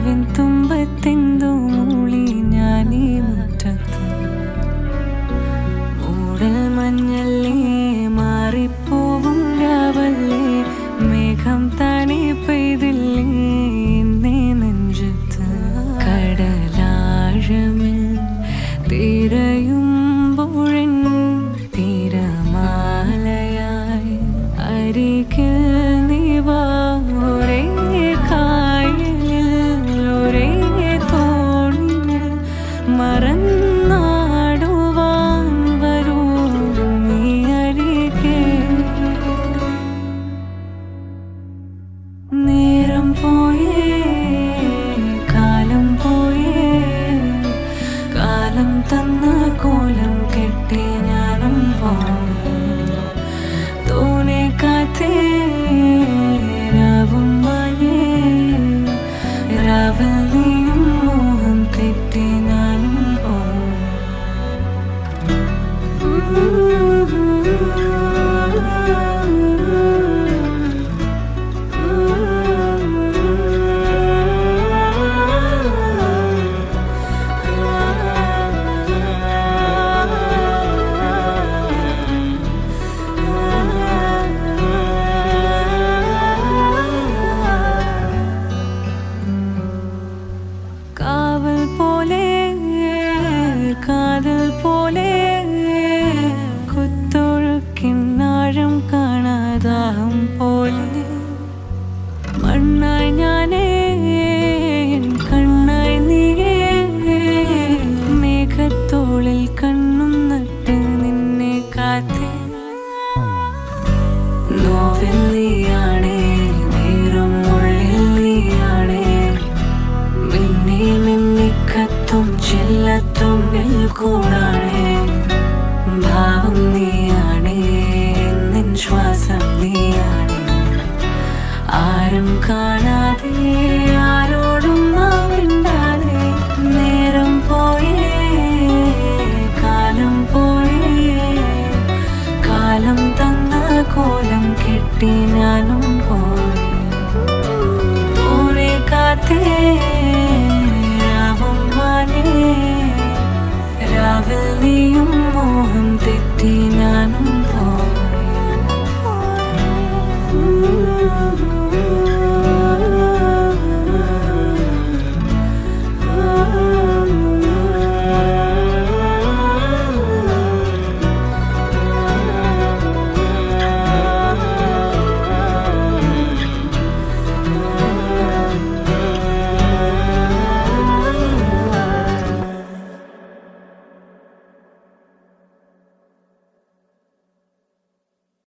പൂവിൻ തുമ്പത്തെന്തോ മൂളി ഞാനീ മുറ്റത്ത്. മൂടൽ മഞ്ഞല്ലേ മാറിപ്പോവും രാവല്ലേ, മേഘം താനേ പെയ്തില്ലേ എന്നേ നെഞ്ചത്ത്. കടലാഴമിൽ തിരയുമ്പോഴൻ തിരമാലയായി അരികിൽ നീ വാ. ഒരേ കായലിൽ ഒരേ തോണിയിൽ മറന്നാടുവാൻ വരൂ നീ അരികെ. നേരം പോയേ കാലം പോയേ, കാലം തന്ന കോലം കെട്ടി ഞാനും പോയി. തോനെ കാത്തേ രാവും മഴേ, രാവിൽ നീയും മോഹം തെറ്റി ഞാനും പോയി. കാവൽ പോലെ കാതൽ പോലെ കുത്തൊഴുക്കിനാഴം കാണാതാഹം പോലെ, മണ്ണായി ഞാനേ കണ്ണായി നീയേ. മേഘത്തോളിൽ കണ്ണും നട്ട് നിന്നെ കാത്തേ. നോവിൽ നീയാണേ നേരും ഉള്ളിൽ നീയാണേ, മിന്നി മിന്നിക്കത്തും ചെല്ലത്തുമ്പിൽ കൂടാണേ. ഭാവം നീയാണേ നിൻ ശ്വാസം നീയാണേ, ആരും കാണാതെ